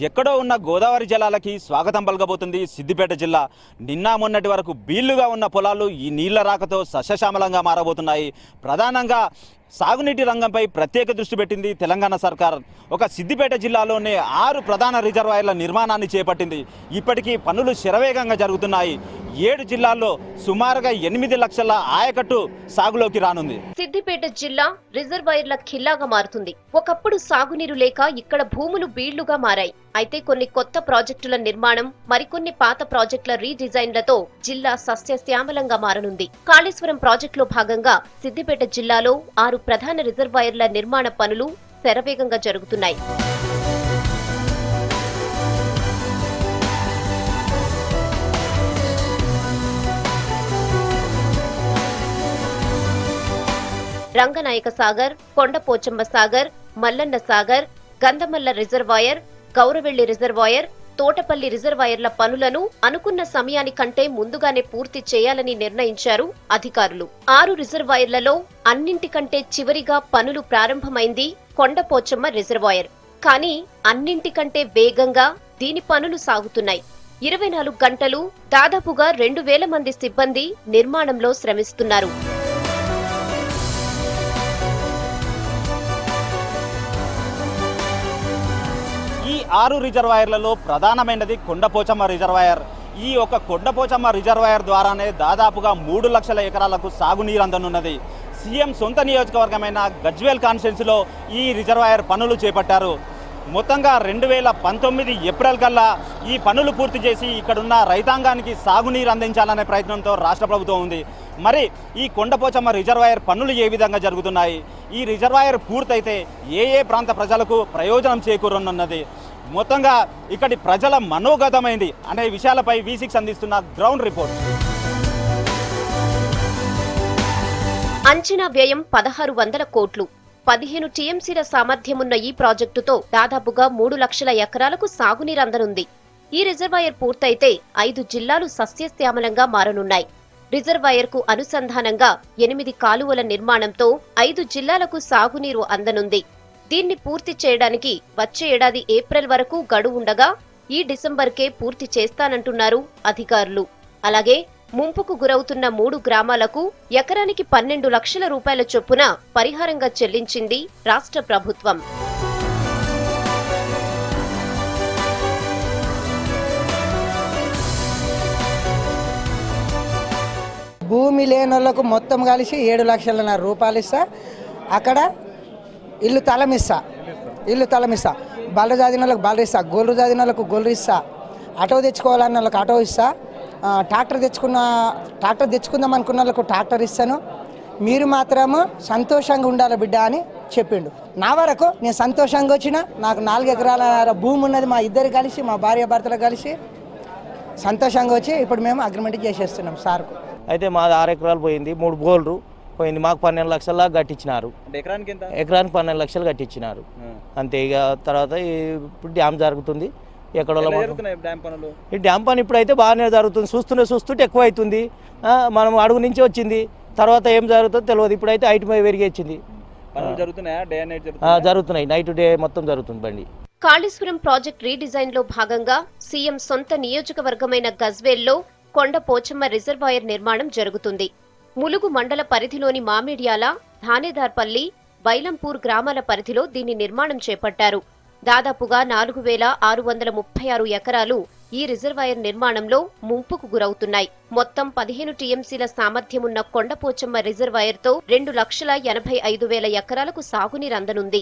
ఎక్కడో ఉన్న గోదావరి జలాలకి స్వాగతం పలకబోతుంది సిద్దిపేట జిల్లా. నిన్న మొన్నటి వరకు బీళ్లుగా ఉన్న పొలాలు ఈ నీళ్ల రాకతో సస్యశ్యామలంగా మారబోతున్నాయి. ప్రధానంగా సాగునీటి రంగంపై ప్రత్యేక దృష్టి పెట్టింది తెలంగాణ సర్కార్. ఒక సిద్దిపేట జిల్లాలోనే 6 ప్రధాన రిజర్వాయర్ల నిర్మాణాన్ని చేపట్టింది. ఇప్పటికీ పనులు శరవేగంగా జరుగుతున్నాయి. 7 జిల్లాల్లో సుమారుగా 8 లక్షల ఆయకట్టు సాగులోకి రానుంది. సిద్దిపేట జిల్లా రిజర్వాయర్ల ఖిల్లాగా మారుతుంది. ఒకప్పుడు సాగునీరు లేక ఇక్కడ భూములు బీళ్లుగా మారాయి. అయితే కొన్ని కొత్త ప్రాజెక్టుల నిర్మాణం, మరికొన్ని పాత ప్రాజెక్టుల రీడిజైన్లతో జిల్లా సస్యశ్యామలంగా మారనుంది. కాళేశ్వరం ప్రాజెక్టులో భాగంగా సిద్దిపేట జిల్లాలో 6 ప్రధాన రిజర్వాయర్ల నిర్మాణ పనులు శరవేగంగా జరుగుతున్నాయి. రంగనాయక సాగర్, కొండపోచమ్మ సాగర్, మల్లన్న సాగర్, గంధమల్ల రిజర్వాయర్, గౌరవెల్లి రిజర్వాయర్, తోటపల్లి రిజర్వాయర్ల పనులను అనుకున్న సమయానికంటే ముందుగానే పూర్తి చేయాలని నిర్ణయించారు అధికారులు. 6 రిజర్వాయర్లలో అన్నింటికంటే చివరిగా పనులు ప్రారంభమైంది కొండపోచమ్మ రిజర్వాయర్. కానీ అన్నింటికంటే వేగంగా దీని పనులు సాగుతున్నాయి. 24 గంటలు దాదాపుగా 2000 మంది సిబ్బంది నిర్మాణంలో శ్రమిస్తున్నారు. ఈ 6 రిజర్వాయర్లలో ప్రధానమైనది కొండపోచమ్మ రిజర్వాయర్. ఈ ఒక కొండపోచమ్మ రిజర్వాయర్ ద్వారానే దాదాపుగా 3 లక్షల ఎకరాలకు సాగునీరు అందనున్నది. సీఎం సొంత నియోజకవర్గమైన గజ్వేల్ కాన్స్టిట్యున్సీలో ఈ రిజర్వాయర్ పనులు చేపట్టారు. మొత్తంగా 2019 ఏప్రిల్ కల్లా ఈ పనులు పూర్తి చేసి ఇక్కడున్న రైతాంగానికి సాగునీరు అందించాలనే ప్రయత్నంతో రాష్ట్ర ప్రభుత్వం ఉంది. మరి ఈ కొండపోచమ్మ రిజర్వాయర్ పనులు ఏ విధంగా జరుగుతున్నాయి, ఈ రిజర్వాయర్ పూర్తయితే ఏ ప్రాంత ప్రజలకు ప్రయోజనం చేకూరనున్నది, మొత్తంగా ఇక్కడి ప్రజల మనోగతమైంది అనే విషయాలపై V6 అందిస్తున్న గ్రౌండ్ రిపోర్ట్. అంచనా వ్యయం 1600 కోట్లు. 15 టీఎంసీల సామర్థ్యమున్న ఈ ప్రాజెక్టుతో దాదాపుగా 3 లక్షల ఎకరాలకు సాగునీరు అందనుంది. ఈ రిజర్వాయర్ పూర్తయితే 5 జిల్లాలు సస్యశ్యామలంగా మారనున్నాయి. రిజర్వాయర్ కు అనుసంధానంగా 8 కాలువల నిర్మాణంతో 5 జిల్లాలకు సాగునీరు అందనుంది. దీన్ని పూర్తి చేయడానికి వచ్చే ఏడాది ఏప్రిల్ వరకు గడువు ఉండగా ఈ డిసెంబర్కే పూర్తి చేస్తానంటున్నారు అధికారులు. అలాగే ముంపుకు గురవుతున్న 3 గ్రామాలకు ఎకరానికి 12 లక్షల రూపాయల చొప్పున పరిహారంగా చెల్లించింది రాష్ట్ర ప్రభుత్వం. భూమి లేనోళ్లకు మొత్తం కలిసి 7 లక్షల రూపాయలు ఇస్తా. అక్కడ ఇల్లు తలమిస్తా. బళ్ళు చదివిన వాళ్ళకి బళ్ళు ఇస్తా, గొర్రెలు చదివిన వాళ్ళకు గొర్రెలు ఇస్తా, ఆటో తెచ్చుకోవాలన్న వాళ్ళకి ఆటో ఇస్తా, ట్రాక్టర్ తెచ్చుకుందాం అనుకున్న వాళ్ళకు ట్రాక్టర్ ఇస్తాను. మీరు మాత్రము సంతోషంగా ఉండాలి బిడ్డ అని చెప్పిండు. నా వరకు నేను సంతోషంగా వచ్చిన. నాకు 4 ఎకరాల భూమి ఉన్నది. మా ఇద్దరు కలిసి, మా భార్య భర్తలు కలిసి సంతోషంగా వచ్చి ఇప్పుడు మేము అగ్రిమెంట్ చేసేస్తున్నాం సార్కు. అయితే మాది 6 ఎకరాలు పోయింది, 3 బోర్లు పోయింది. మాకు 12 లక్షల కట్టించినారు. ఎకరానికి 12 లక్షలు కట్టించినారు అంతే. ఇక తర్వాత ఇప్పుడు డ్యామ్ జరుగుతుంది. ఎక్కడ ఈ డ్యామ్ పని ఇప్పుడైతే బాగానే జరుగుతుంది. చూస్తుంటే ఎక్కువ అవుతుంది. మనం అడుగు నుంచి వచ్చింది, తర్వాత ఏం జరుగుతుందో తెలియదు. ఇప్పుడైతే హైట్ పెరిగి వచ్చింది. జరుగుతున్నాయి, నైట్ డే మొత్తం జరుగుతుంది బండి. కాళేశ్వరం ప్రాజెక్ట్ రీడిజైన్ లో భాగంగా సీఎం సొంత నియోజకవర్గమైన గజ్వేల్లో కొండపోచమ్మ రిజర్వాయర్ నిర్మాణం జరుగుతుంది. ములుగు మండల పరిధిలోని మామిడియాల, ధానేదార్పల్లి, బైలంపూర్ గ్రామాల పరిధిలో దీని నిర్మాణం చేపట్టారు. దాదాపుగా 4636 ఎకరాలు ఈ రిజర్వాయర్ నిర్మాణంలో ముంపుకు గురవుతున్నాయి. మొత్తం 15 టీఎంసీల సామర్థ్యమున్న కొండపోచమ్మ రిజర్వాయర్తో 2,85,000 ఎకరాలకు సాగునీరు అందనుంది.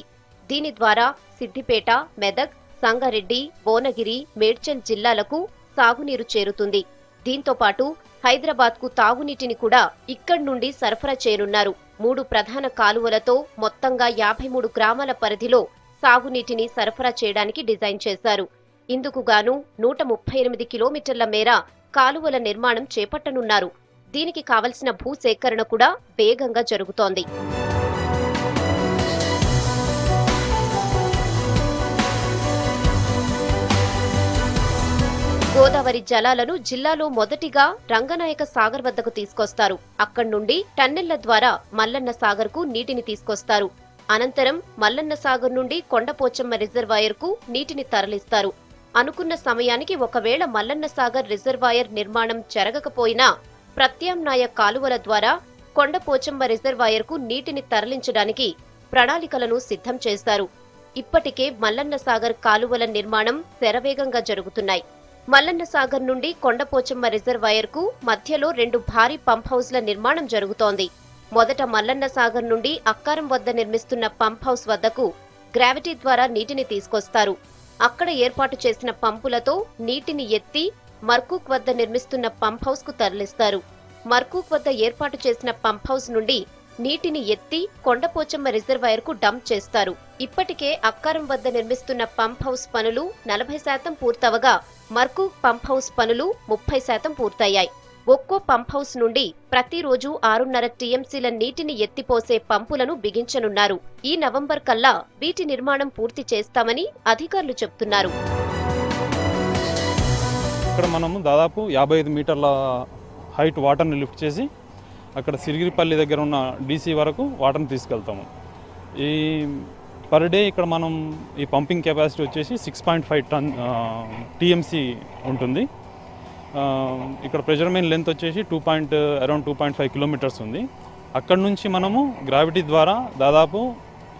దీని ద్వారా సిద్దిపేట, మెదక్, సంగారెడ్డి, భువనగిరి, మేడ్చల్ జిల్లాలకు సాగునీరు చేరుతుంది. దీంతో పాటు హైదరాబాద్ కు తాగునీటిని కూడా ఇక్కడి నుండి సరఫరా చేయనున్నారు. 3 ప్రధాన కాలువలతో మొత్తంగా 53 గ్రామాల పరిధిలో సాగునీటిని సరఫరా చేయడానికి డిజైన్ చేశారు. ఇందుకు గాను 138 కిలోమీటర్ల మేర కాలువల నిర్మాణం చేపట్టనున్నారు. దీనికి కావలసిన భూసేకరణ కూడా వేగంగా జరుగుతోంది. గోదావరి జలాలను జిల్లాలో మొదటిగా రంగనాయక సాగర్ వద్దకు తీసుకొస్తారు. అక్కడి నుండి టన్నెళ్ల ద్వారా మల్లన్న సాగర్ కు నీటిని తీసుకొస్తారు. అనంతరం మల్లన్న సాగర్ నుండి కొండపోచమ్మ రిజర్వాయర్ కు నీటిని తరలిస్తారు. అనుకున్న సమయానికి ఒకవేళ మల్లన్న సాగర్ రిజర్వాయర్ నిర్మాణం జరగకపోయినా ప్రత్యామ్నాయ కాలువల ద్వారా కొండపోచమ్మ రిజర్వాయర్కు నీటిని తరలించడానికి ప్రణాళికలను సిద్ధం చేశారు. ఇప్పటికే మల్లన్న సాగర్ కాలువల నిర్మాణం శరవేగంగా జరుగుతున్నాయి. మల్లన్న సాగర్ నుండి కొండపోచమ్మ రిజర్వాయర్కు మధ్యలో 2 భారీ పంప్ హౌస్ల నిర్మాణం జరుగుతోంది. మొదట మల్లన్న సాగర్ నుండి అక్కారం వద్ద నిర్మిస్తున్న పంప్ హౌస్ వద్దకు గ్రావిటీ ద్వారా నీటిని తీసుకొస్తారు. అక్కడ ఏర్పాటు చేసిన పంపులతో నీటిని ఎత్తి మర్కూక్ వద్ద నిర్మిస్తున్న పంప్ హౌస్ కు తరలిస్తారు. మర్కూక్ వద్ద ఏర్పాటు చేసిన పంప్ హౌస్ నుండి నీటిని ఎత్తి కొండపోచమ్మ రిజర్వాయర్ కు డంప్ చేస్తారు. ఇప్పటికే అక్కారం వద్ద నిర్మిస్తున్న పంప్ హౌస్ పనులు 40% పూర్తవగా మర్కూక్ పంప్ హౌస్ పనులు 30% పూర్తయ్యాయి. ఒక్కో పంప్ హౌస్ నుండి ప్రతిరోజు 6.5 టీఎంసీల నీటిని ఎత్తిపోసే పంపులను బిగించనున్నారు. ఈ నవంబర్ కల్లా వీటి నిర్మాణం పూర్తి చేస్తామని అధికారులు చెబుతున్నారు. ఇక్కడ మనము దాదాపు 55 మీటర్ల హైట్ వాటర్ని లిఫ్ట్ చేసి అక్కడ సిరిగిరిపల్లి దగ్గర ఉన్న డీసీ వరకు వాటర్ని తీసుకెళ్తాము. ఈ పర్ డే ఇక్కడ మనం ఈ పంపింగ్ కెపాసిటీ వచ్చేసి 6.5 టన్ టీఎంసీ ఉంటుంది. ఇక్కడ ప్రెజర్ మెయిన్ లెంత్ వచ్చేసి అరౌండ్ 2.5 కిలోమీటర్స్ ఉంది. అక్కడ నుంచి మనము గ్రావిటీ ద్వారా దాదాపు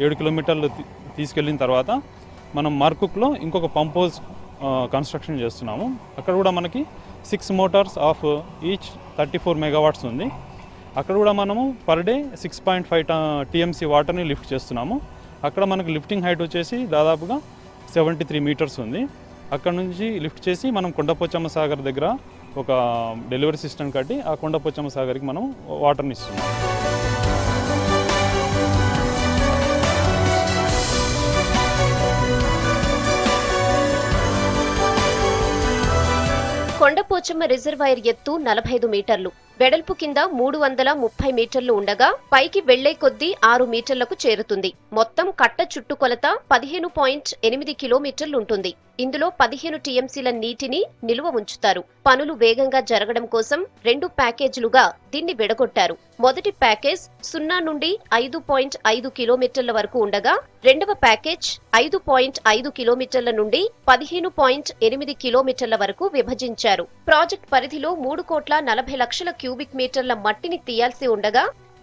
7 కిలోమీటర్లు తీసుకెళ్ళిన తర్వాత మనం మార్కుక్లో ఇంకొక పంప్ హౌస్ కన్స్ట్రక్షన్ చేస్తున్నాము. అక్కడ కూడా మనకి 6 మోటార్స్ ఆఫ్ ఈచ్ 34 మెగావాట్స్ ఉంది. అక్కడ కూడా మనము పర్ డే 6.5 టీఎంసీ వాటర్ని లిఫ్ట్ చేస్తున్నాము. అక్కడ మనకు లిఫ్టింగ్ హైట్ వచ్చేసి దాదాపుగా 73 మీటర్స్ ఉంది. అక్కడ నుంచి లిఫ్ట్ చేసి మనం కొండపోచమ్మ సాగర్ దగ్గర ఒక డెలివరీ సిస్టమ్ కట్టి ఆ కొండపోచమ్మ సాగర్కి మనం వాటర్ని ఇస్తున్నాం. కొండపోచమ్మ రిజర్వాయర్ ఎత్తు 45 మీటర్లు, వెడల్పు కింద 330 మీటర్లు ఉండగా పైకి వెళ్లే కొద్దీ 6 మీటర్లకు చేరుతుంది. మొత్తం కట్ట చుట్టుకొలత 15.8 కిలోమీటర్లుంటుంది. ఇందులో 15 టీఎంసీల నీటిని నిలువ ఉంచుతారు. పనులు వేగంగా జరగడం కోసం 2 ప్యాకేజీలుగా దీన్ని విడగొట్టారు. మొదటి ప్యాకేజ్ 0 నుండి 5.5 కిలోమీటర్ల వరకు ఉండగా రెండవ ప్యాకేజ్ 5.5 కిలోమీటర్ల నుండి 15.8 కిలోమీటర్ల వరకు విభజించారు. ప్రాజెక్ట్ పరిధిలో 3,40,00,000 క్యూబిక్ మీటర్ల మట్టిని తీయాల్సి ఉండగా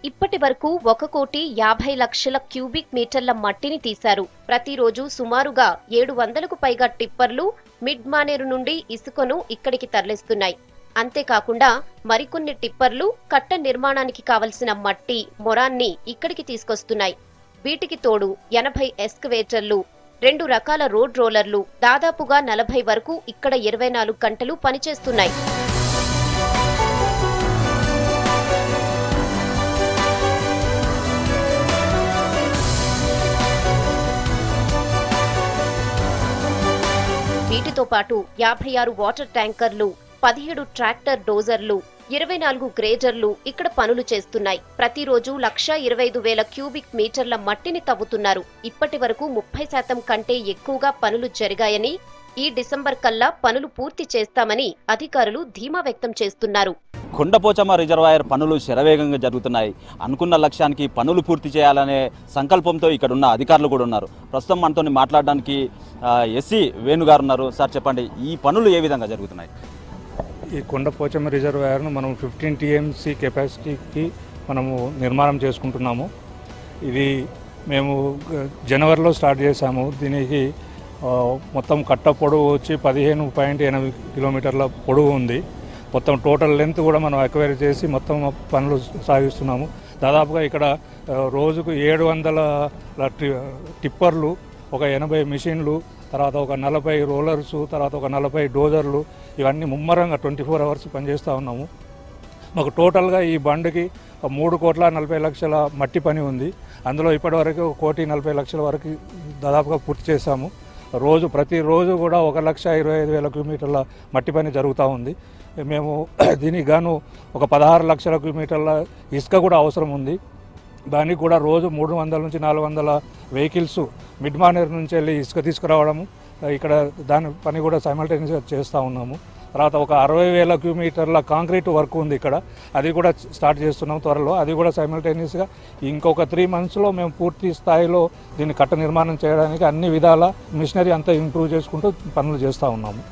ఇప్పటి వరకు 1,50,00,000 క్యూబిక్ మీటర్ల మట్టిని తీశారు. ప్రతిరోజు సుమారుగా 700కు పైగా టిప్పర్లు మిడ్ మానేరు నుండి ఇసుకను ఇక్కడికి తరలిస్తున్నాయి. అంతేకాకుండా మరికొన్ని టిప్పర్లు కట్ట నిర్మాణానికి కావలసిన మట్టి, మొరాన్ని ఇక్కడికి తీసుకొస్తున్నాయి. వీటికి తోడు 80 ఎస్కవేటర్లు, 2 రకాల రోడ్ రోలర్లు, దాదాపుగా 40 వరకు ఇక్కడ 24 గంటలు పనిచేస్తున్నాయి. వీటితో పాటు 56 వాటర్ ట్యాంకర్లు, 17 ట్రాక్టర్ డోజర్లు, 24 గ్రేడర్లు ఇక్కడ పనులు చేస్తున్నాయి. ప్రతిరోజు 1,25,000 క్యూబిక్ మీటర్ల మట్టిని తవ్వుతున్నారు. ఇప్పటి వరకు 30% కంటే ఎక్కువగా పనులు జరిగాయని, ఈ డిసెంబర్ కల్లా పనులు పూర్తి చేస్తామని అధికారులు ధీమా వ్యక్తం చేస్తున్నారు. కొండపోచమ్మ రిజర్వాయర్ పనులు శరవేగంగా జరుగుతున్నాయి. అనుకున్న లక్ష్యానికి పనులు పూర్తి చేయాలనే సంకల్పంతో ఇక్కడ ఉన్న అధికారులు కూడా ఉన్నారు. ప్రస్తుతం మనతో మాట్లాడడానికి ఎస్సీ వేణుగారు ఉన్నారు. సార్ చెప్పండి, ఈ పనులు ఏ విధంగా జరుగుతున్నాయి? ఈ కొండపోచమ్మ రిజర్వాయర్ను మనం 15 టీఎంసీ కెపాసిటీకి మనము నిర్మాణం చేసుకుంటున్నాము. ఇది మేము జనవరిలో స్టార్ట్ చేశాము. దీనికి మొత్తం కట్ట పొడవు వచ్చి 15.8 కిలోమీటర్ల పొడవు ఉంది. మొత్తం టోటల్ లెంత్ కూడా మనం ఎక్వైర్ చేసి మొత్తం పనులు సాగిస్తున్నాము. దాదాపుగా ఇక్కడ రోజుకు 700 టిప్పర్లు, ఒక 80 మిషన్లు, తర్వాత ఒక 40 రోలర్సు, తర్వాత ఒక 40 డోజర్లు, ఇవన్నీ ముమ్మరంగా 24 అవర్స్ పనిచేస్తూ ఉన్నాము. మాకు టోటల్గా ఈ బండ్కి 3,40,00,000 మట్టి పని ఉంది. అందులో ఇప్పటివరకు 1,40,00,000 వరకు దాదాపుగా పూర్తి చేశాము. ప్రతిరోజు కూడా 1,25,000 క్యూమీటర్ల మట్టి పని జరుగుతూ ఉంది. మేము దీనికి గాను ఒక 16 లక్షల క్యూమీటర్ల ఇసుక కూడా అవసరం ఉంది. దానికి కూడా రోజు 300 నుంచి 400 వెహికల్స్ మిడ్ మానేర్ నుంచి వెళ్ళి ఇసుక తీసుకురావడము, ఇక్కడ దాని పని కూడా సైమల్టేనియస్గా చేస్తూ ఉన్నాము. తర్వాత ఒక 60,000 క్యూమీటర్ల కాంక్రీట్ వర్క్ ఉంది ఇక్కడ, అది కూడా స్టార్ట్ చేస్తున్నాం త్వరలో. అది కూడా సైమల్టేనియస్గా ఇంకొక 3 monthsలో మేము పూర్తి స్థాయిలో దీన్ని కట్ట నిర్మాణం చేయడానికి అన్ని విధాల మిషనరీ అంతా ఇంప్రూవ్ చేసుకుంటూ పనులు చేస్తూ ఉన్నాము.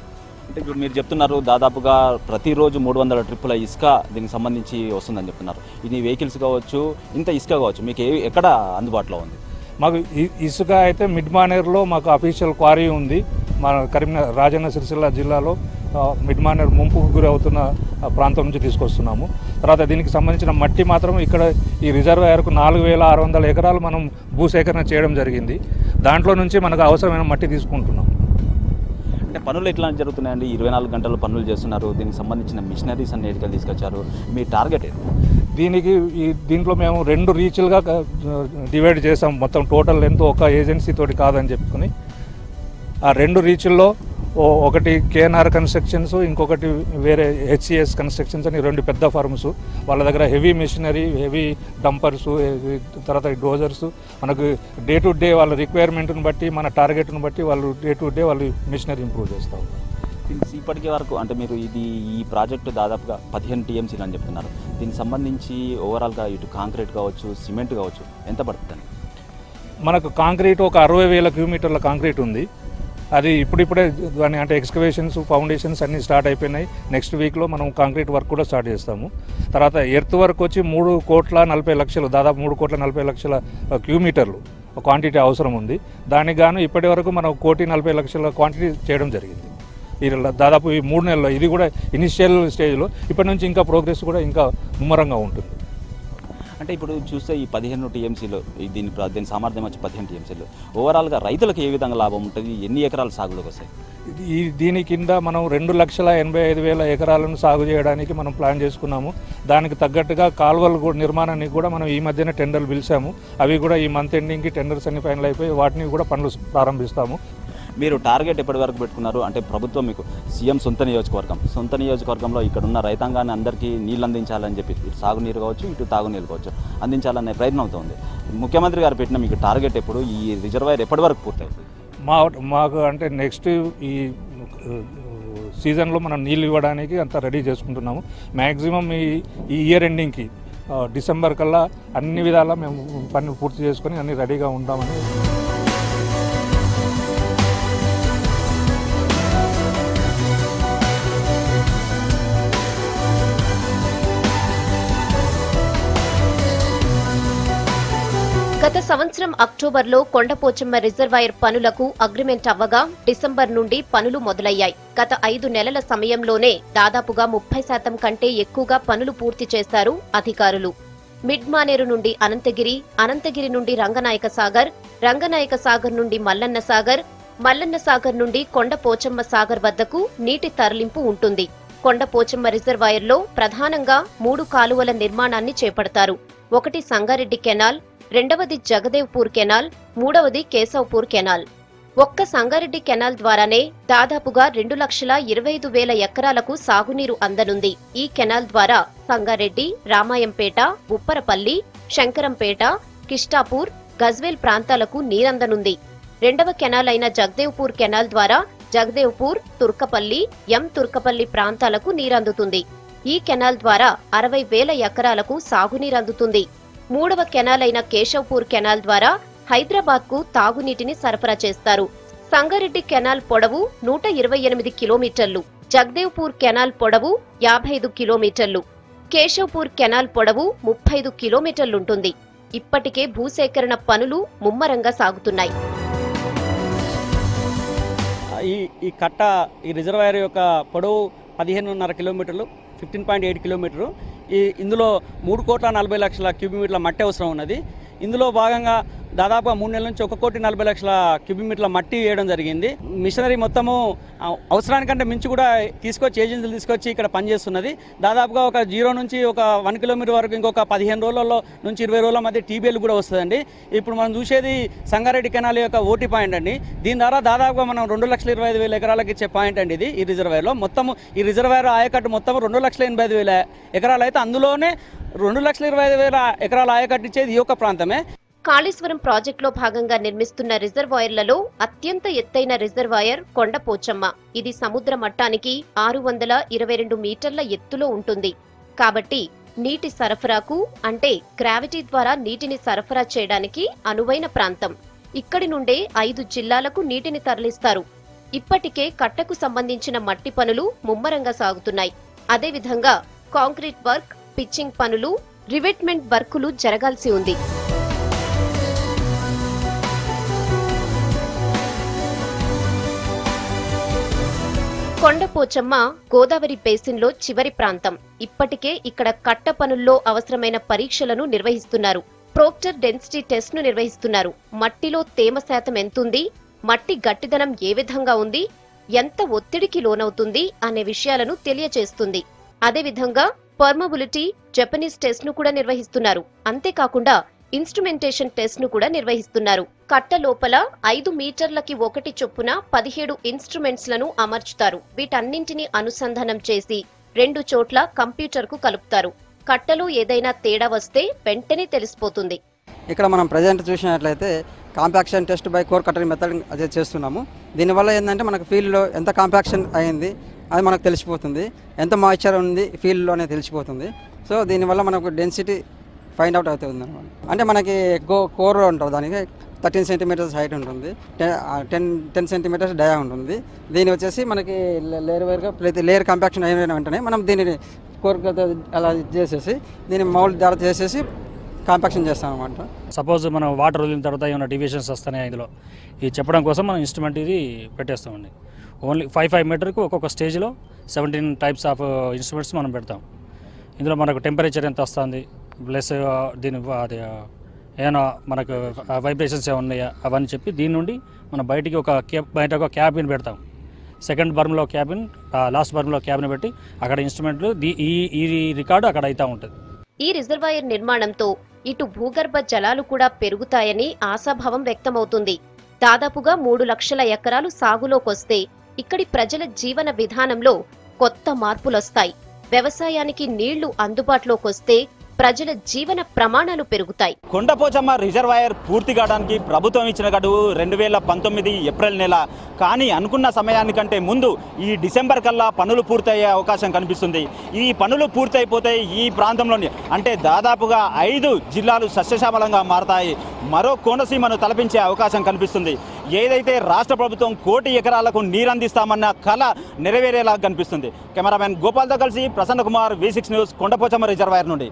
అంటే ఇప్పుడు మీరు చెప్తున్నారు దాదాపుగా ప్రతిరోజు 300 ట్రిప్పుల ఇసుక దీనికి సంబంధించి వస్తుందని చెప్తున్నారు. ఇది వెహికల్స్ కావచ్చు, ఇంత ఇసుక కావచ్చు, మీకు ఎక్కడ అందుబాటులో ఉంది? మాకు ఇసుక అయితే మిడ్ మానేర్లో మాకు అఫీషియల్ క్వారీ ఉంది. మన కరీంనగర్ రాజన్న సిరిసిల్ల జిల్లాలో మిడ్ మానేర్ ముంపుకు గురి అవుతున్న ప్రాంతం నుంచి తీసుకొస్తున్నాము. తర్వాత దీనికి సంబంధించిన మట్టి మాత్రం ఇక్కడ ఈ రిజర్వాయర్కు 4,600 ఎకరాలు మనం భూసేకరణ చేయడం జరిగింది. దాంట్లో నుంచి మనకు అవసరమైన మట్టి తీసుకుంటున్నాం. అంటే పనులు ఎట్లా జరుగుతున్నాయండి? 24 గంటలు పనులు చేస్తున్నారు. దీనికి సంబంధించిన మిషనరీస్ అన్ని ఎటుకలు తీసుకొచ్చారు, మీ టార్గెట్ ఏంటి? దీంట్లో మేము 2 రీచ్లుగా డివైడ్ చేసాం. మొత్తం టోటల్ లెంత్ ఒక ఏజెన్సీ తోటి కాదని చెప్పుకుని ఆ 2 రీచ్ల్లో ఒకటి కేఎన్ఆర్ కన్స్ట్రక్షన్స్, ఇంకొకటి వేరే హెచ్సిఎస్ కన్స్ట్రక్షన్స్ అని 2 పెద్ద ఫర్మ్స్. వాళ్ళ దగ్గర హెవీ మిషనరీ, హెవీ డంపర్స్, తర్వాత డోజర్స్, మనకు డే టు డే వాళ్ళ రిక్వైర్మెంట్ని బట్టి, మన టార్గెట్ని బట్టి వాళ్ళు డే టు డే వాళ్ళు మిషనరీ ఇంప్రూవ్ చేస్తూ ఉంటారు. ఇప్పటికీ వరకు అంటే మీరు ఈ ప్రాజెక్టు దాదాపుగా 15 TMCలు అని చెప్తున్నారు. దీనికి సంబంధించి ఓవరాల్గా ఇటు కాంక్రీట్ కావచ్చు, సిమెంట్ కావచ్చు, ఎంత పడుతుంది? మనకు కాంక్రీట్ ఒక 60,000 క్యూమీటర్ల కాంక్రీట్ ఉంది. అది ఇప్పుడిప్పుడే దాన్ని అంటే ఎక్స్కవేషన్స్, ఫౌండేషన్స్ అన్నీ స్టార్ట్ అయిపోయినాయి. నెక్స్ట్ వీక్లో మనం కాంక్రీట్ వర్క్ కూడా స్టార్ట్ చేస్తాము. తర్వాత ఎర్త్ వర్క్ వచ్చి 3,40,00,000, దాదాపు 3,40,00,000 క్యూమీటర్లు క్వాంటిటీ అవసరం ఉంది. దానికి గాను ఇప్పటి వరకు మనం 1,40,00,000 క్వాంటిటీ చేయడం జరిగింది. దాదాపు ఈ 3 నెలల్లో ఇది కూడా ఇనిషియల్ స్టేజ్లో. ఇప్పటి నుంచి ఇంకా ప్రోగ్రెస్ కూడా ఇంకా ముమ్మరంగా ఉంటుంది. అంటే ఇప్పుడు చూస్తే ఈ 15 TMCలు దీని సామర్థ్యం వచ్చి 15 TMCలు ఓవరాల్గా రైతులకు ఏ విధంగా లాభం ఉంటుంది? ఎన్ని ఎకరాలు సాగులోకి వస్తాయి? దీని కింద మనం 2,85,000 ఎకరాలను సాగు చేయడానికి మనం ప్లాన్ చేసుకున్నాము. దానికి తగ్గట్టుగా కాలువల నిర్మాణానికి కూడా మనం ఈ మధ్యనే టెండర్లు పిలిచాము. అవి కూడా ఈ మంత్ ఎండింగ్కి టెండర్స్ అన్ని ఫైనల్ అయిపోయి వాటిని కూడా పనులు ప్రారంభిస్తాము. మీరు టార్గెట్ ఎప్పటి వరకు పెట్టుకున్నారు? అంటే ప్రభుత్వం మీకు సీఎం సొంత నియోజకవర్గంలో ఇక్కడ ఉన్న రైతాంగాన్ని అందరికీ నీళ్ళు అందించాలని చెప్పి, ఇటు సాగునీరు కావచ్చు, ఇటు తాగునీరు కావచ్చు, అందించాలనే ప్రయత్నం అవుతుంది. ముఖ్యమంత్రి గారు పెట్టిన మీకు టార్గెట్ ఎప్పుడు? ఈ రిజర్వాయర్ ఎప్పటి వరకు పూర్తవుతుంది? మాకు అంటే నెక్స్ట్ ఈ సీజన్లో మనం నీళ్ళు ఇవ్వడానికి అంతా రెడీ చేసుకుంటున్నాము. మ్యాక్సిమం ఈ ఇయర్ ఎండింగ్కి డిసెంబర్ కల్లా అన్ని విధాలా మేము పని పూర్తి చేసుకొని అన్ని రెడీగా ఉంటామని. గత సంవత్సరం అక్టోబర్లో కొండపోచమ్మ రిజర్వాయర్ పనులకు అగ్రిమెంట్ అవ్వగా డిసెంబర్ నుండి పనులు మొదలయ్యాయి. గత 5 నెలల సమయంలోనే దాదాపుగా 30% కంటే ఎక్కువగా పనులు పూర్తి చేశారు అధికారులు. మిడ్ మానేరు నుండి అనంతగిరి, అనంతగిరి నుండి రంగనాయక సాగర్ నుండి మల్లన్న సాగర్ నుండి కొండపోచమ్మ సాగర్ వద్దకు నీటి తరలింపు ఉంటుంది. కొండపోచమ్మ రిజర్వాయర్లో ప్రధానంగా 3 కాలువల నిర్మాణాన్ని చేపడతారు. ఒకటి సంగారెడ్డి కెనాల్, రెండవది జగదేవ్పూర్ కెనాల్, మూడవది కేశవ్పూర్ కెనాల్. ఒక్క సంగారెడ్డి కెనాల్ ద్వారానే దాదాపుగా 2,25,000 ఎకరాలకు సాగునీరు అందనుంది. ఈ కెనాల్ ద్వారా సంగారెడ్డి, రామాయంపేట, ఉప్పరపల్లి, శంకరంపేట, కిష్టాపూర్, గజ్వేల్ ప్రాంతాలకు నీరందనుంది. రెండవ కెనాల్ అయిన జగదేవ్పూర్ కెనాల్ ద్వారా జగదేవ్పూర్, తుర్కపల్లి, తుర్కపల్లి ప్రాంతాలకు నీరందుతుంది. ఈ కెనాల్ ద్వారా 60,000 ఎకరాలకు సాగునీరందుతుంది. మూడవ కెనాల్ అయిన కేశవ్పూర్ కెనాల్ ద్వారా హైదరాబాద్కు తాగునీటిని సరఫరా చేస్తారు. సంగారెడ్డి కెనాల్ పొడవు 128 కిలోమీటర్లు, జగదేవ్పూర్ కెనాల్ పొడవు 55 కిలోమీటర్లు, కేశవ్పూర్ కెనాల్ పొడవు 35 కిలోమీటర్లుంటుంది. ఇప్పటికే భూసేకరణ పనులు ముమ్మరంగా సాగుతున్నాయి. ఈ రిజర్వాయర్ యొక్క పొడవు 15.5 కిలోమీటర్లు, 15.8 కిలోమీటరు. ఇందులో 3,40,00,000 క్యూబిక్ మీటర్ల మట్టి అవసరం ఉన్నది. ఇందులో భాగంగా దాదాపుగా 3 నెలల నుంచి 1,40,00,000 క్యూబిక్ మీటర్ల మట్టి వేయడం జరిగింది. మిషనరీ మొత్తము అవసరానికంటే మించి కూడా ఏజెన్సీలు తీసుకొచ్చి ఇక్కడ పనిచేస్తున్నది. దాదాపుగా ఒక 0 నుంచి ఒక 1 కిలోమీటర్ వరకు ఇంకొక 15 రోజులలో నుంచి 20 రోజుల మధ్య టీబీఎల్ కూడా వస్తుందండి. ఇప్పుడు మనం చూసేది సంగారెడ్డి కెనాల్ యొక్క ఓటీ పాయింట్ అండి. దీని ద్వారా దాదాపుగా మనం 2,25,000 ఎకరాలకు ఇచ్చే పాయింట్ అండి ఇది. ఈ రిజర్వాయర్లో మొత్తము ఈ రిజర్వాయర్ ఆయకట్టు మొత్తం 2,85,000 ఎకరాలు అయితే అందులోనే 2,25,000 ఎకరాల ఆయకట్టు ఇచ్చేది ఈ యొక్క ప్రాంతమే. కాళేశ్వరం ప్రాజెక్టులో భాగంగా నిర్మిస్తున్న రిజర్వాయర్లలో అత్యంత ఎత్తైన రిజర్వాయర్ కొండపోచమ్మ. ఇది సముద్ర మట్టానికి 622 మీటర్ల ఎత్తులో ఉంటుంది. కాబట్టి నీటి సరఫరాకు అంటే గ్రావిటీ ద్వారా నీటిని సరఫరా చేయడానికి అనువైన ప్రాంతం. ఇక్కడి నుండే 5 జిల్లాలకు నీటిని తరలిస్తారు. ఇప్పటికే కట్టకు సంబంధించిన మట్టి పనులు ముమ్మరంగా సాగుతున్నాయి. అదేవిధంగా కాంక్రీట్ వర్క్, పిచ్చింగ్ పనులు, రివెట్మెంట్ వర్కులు జరగాల్సి ఉంది. కొండపోచమ్మ గోదావరి బేసిన్లో చివరి ప్రాంతం. ఇప్పటికే ఇక్కడ కట్ట పనుల్లో అవసరమైన పరీక్షలను నిర్వహిస్తున్నారు. ప్రోక్టర్ డెన్సిటీ టెస్ట్ ను నిర్వహిస్తున్నారు. మట్టిలో తేమ శాతం ఎంతుంది, మట్టి గట్టిదనం ఏ విధంగా ఉంది, ఎంత ఒత్తిడికి లోనవుతుంది అనే విషయాలను తెలియజేస్తుంది. అదేవిధంగా పర్మబిలిటీ, జపనీస్ టెస్ట్ ను కూడా నిర్వహిస్తున్నారు. అంతేకాకుండా ఇన్స్ట్రుమెంటేషన్ టెస్ట్ ను కూడా నిర్వహిస్తున్నారు. కట్ట లోపల 5 మీటర్లకి 1 చొప్పున 17 ఇన్స్ట్రుమెంట్స్ లను అమర్చుతారు. వీటన్నింటినీ అనుసంధానం చేసి 2 చోట్ల కంప్యూటర్ కు కలుపుతారు. కట్టలో ఏదైనా తేడా వస్తే వెంటనే తెలిసిపోతుంది. ఇక్కడ మనం ప్రజెంట్ చూసినట్లయితే compaction test by core cutter method అదే చేస్తున్నాము. దీనివల్ల ఏంటంటే మనకు ఫీల్డ్లో ఎంత కాంపాక్షన్ అయింది అది మనకు తెలిసిపోతుంది, ఎంత మాయిశ్చర్ ఉంది ఫీల్డ్లోనే తెలిసిపోతుంది. సో దీనివల్ల మనకు డెన్సిటీ ఫైండ్ అవుట్ అవుతుంది అనమాట. అంటే మనకి కోర్ ఉంటుంది, దానికి 13 సెంటీమీటర్స్ హైట్ ఉంటుంది, 10 సెంటీమీటర్స్ డయా ఉంటుంది. దీని వచ్చేసి మనకి లేయర్ వైర్గా ప్రతి లేయర్ కాంపాక్షన్ అయిన వెంటనే మనం దీనిని కోర్ అలా చేసేసి దీన్ని మౌల్డ్ ద్వారా చేసేసి కాంపాక్షన్ చేస్తాం అనమాట. సపోజ్ మనం వాటర్ వదిలిన తర్వాత ఏమైనా డివియేషన్స్ వస్తున్నాయి ఇందులో ఇది చెప్పడం కోసం మనం ఇన్స్ట్రుమెంట్ ఇది పెట్టేస్తామండి. ఓన్లీ 5 మీటర్కు ఒక్కొక్క స్టేజ్లో 17 టైప్స్ ఆఫ్ ఇన్స్ట్రుమెంట్స్ మనం పెడతాం. ఇందులో మనకు టెంపరేచర్ ఎంత వస్తుంది, ప్లస్ దీని అది ఏమైనా మనకు వైబ్రేషన్స్ ఏమైనా ఉన్నాయా అవన్నీ చెప్పి దీని నుండి మనం బయట ఒక క్యాబిన్ పెడతాం. సెకండ్ బర్మ్లో క్యాబిన్, లాస్ట్ బర్మ్లో క్యాబిన్ పెట్టి అక్కడ ఇన్స్ట్రుమెంట్లు ఈ రికార్డు అక్కడ అవుతూ ఉంటుంది. ఈ రిజర్వాయర్ నిర్మాణంతో ఇటు భూగర్భ జలాలు కూడా పెరుగుతాయని ఆశాభావం వ్యక్తమవుతుంది. దాదాపుగా 3 లక్షల ఎకరాలు సాగులోకొస్తే ఇక్కడి ప్రజల జీవన విధానంలో కొత్త మార్పులొస్తాయి. వ్యవసాయానికి నీళ్లు అందుబాటులోకొస్తే ప్రజల జీవన ప్రమాణాలు పెరుగుతాయి. కొండపోచమ్మ రిజర్వాయర్ పూర్తి కావడానికి ప్రభుత్వం ఇచ్చిన గడువు 2019 ఏప్రిల్ నెల. కానీ అనుకున్న సమయానికంటే ముందు ఈ డిసెంబర్ కల్లా పనులు పూర్తయ్యే అవకాశం కనిపిస్తుంది. ఈ పనులు పూర్తయిపోతే ఈ ప్రాంతంలోని అంటే దాదాపుగా 5 జిల్లాలు సస్యశ్యామలంగా మారతాయి. మరో కోనసీమను తలపించే అవకాశం కనిపిస్తుంది. ఏదైతే రాష్ట్ర ప్రభుత్వం 1 కోటి ఎకరాలకు నీరందిస్తామన్న కళ నెరవేరేలా కనిపిస్తుంది. కెమెరామెన్ గోపాల్తో కలిసి Prasanna Kumar, V6 news, Kondapochamma reservoir నుండి.